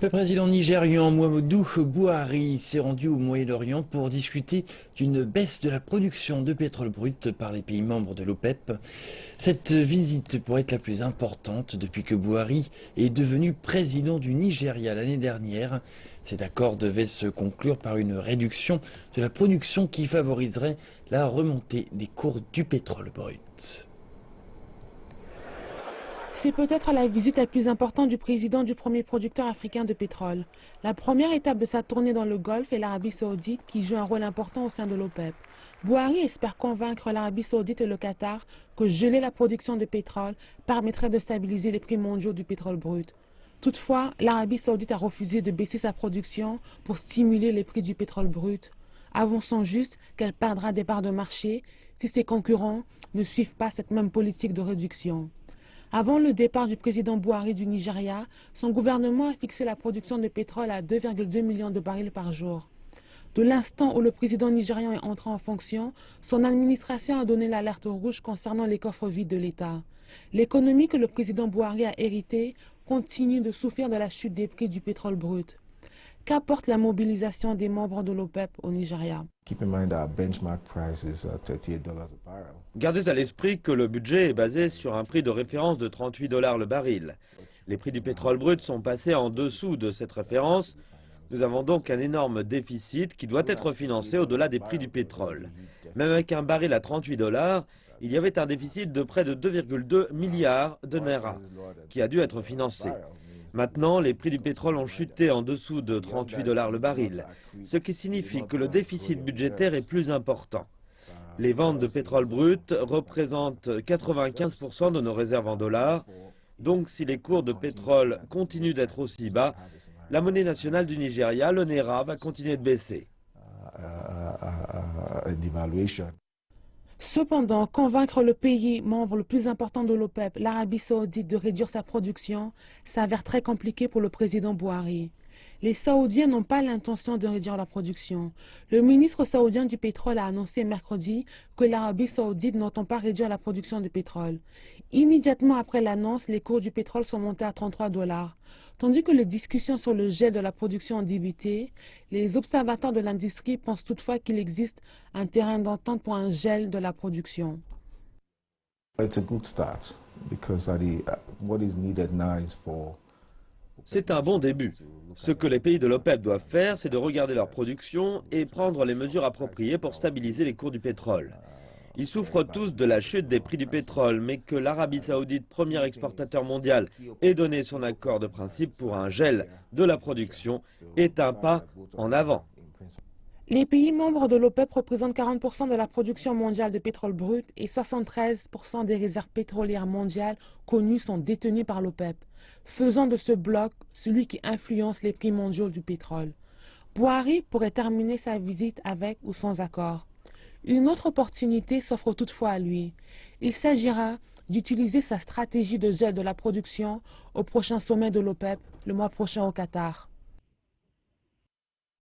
Le président nigérian Muhammadu Buhari s'est rendu au Moyen-Orient pour discuter d'une baisse de la production de pétrole brut par les pays membres de l'OPEP. Cette visite pourrait être la plus importante depuis que Buhari est devenu président du Nigeria l'année dernière. Cet accord devait se conclure par une réduction de la production qui favoriserait la remontée des cours du pétrole brut. C'est peut-être la visite la plus importante du président du premier producteur africain de pétrole. La première étape de sa tournée dans le Golfe est l'Arabie saoudite qui joue un rôle important au sein de l'OPEP. Buhari espère convaincre l'Arabie saoudite et le Qatar que geler la production de pétrole permettrait de stabiliser les prix mondiaux du pétrole brut. Toutefois, l'Arabie saoudite a refusé de baisser sa production pour stimuler les prix du pétrole brut. Avançons juste qu'elle perdra des parts de marché si ses concurrents ne suivent pas cette même politique de réduction. Avant le départ du président Buhari du Nigeria, son gouvernement a fixé la production de pétrole à 2,2 millions de barils par jour. De l'instant où le président nigérian est entré en fonction, son administration a donné l'alerte rouge concernant les coffres vides de l'État. L'économie que le président Buhari a héritée continue de souffrir de la chute des prix du pétrole brut. Qu'apporte la mobilisation des membres de l'OPEP au Nigeria? Gardez à l'esprit que le budget est basé sur un prix de référence de 38 dollars le baril. Les prix du pétrole brut sont passés en dessous de cette référence. Nous avons donc un énorme déficit qui doit être financé au-delà des prix du pétrole. Même avec un baril à 38 dollars, il y avait un déficit de près de 2,2 milliards de naira qui a dû être financé. Maintenant, les prix du pétrole ont chuté en dessous de 38 dollars le baril, ce qui signifie que le déficit budgétaire est plus important. Les ventes de pétrole brut représentent 95% de nos réserves en dollars. Donc si les cours de pétrole continuent d'être aussi bas, la monnaie nationale du Nigeria, le Naira, va continuer de baisser. Cependant, convaincre le pays membre le plus important de l'OPEP, l'Arabie saoudite, de réduire sa production s'avère très compliqué pour le président Buhari. Les Saoudiens n'ont pas l'intention de réduire la production. Le ministre saoudien du pétrole a annoncé mercredi que l'Arabie saoudite n'entend pas réduire la production de pétrole. Immédiatement après l'annonce, les cours du pétrole sont montés à 33 dollars. Tandis que les discussions sur le gel de la production ont débuté, les observateurs de l'industrie pensent toutefois qu'il existe un terrain d'entente pour un gel de la production. C'est un bon début. Ce que les pays de l'OPEP doivent faire, c'est de regarder leur production et prendre les mesures appropriées pour stabiliser les cours du pétrole. Ils souffrent tous de la chute des prix du pétrole, mais que l'Arabie saoudite, premier exportateur mondial, ait donné son accord de principe pour un gel de la production est un pas en avant. Les pays membres de l'OPEP représentent 40% de la production mondiale de pétrole brut et 73% des réserves pétrolières mondiales connues sont détenues par l'OPEP, faisant de ce bloc celui qui influence les prix mondiaux du pétrole. Buhari pourrait terminer sa visite avec ou sans accord. Une autre opportunité s'offre toutefois à lui. Il s'agira d'utiliser sa stratégie de gel de la production au prochain sommet de l'OPEP le mois prochain au Qatar.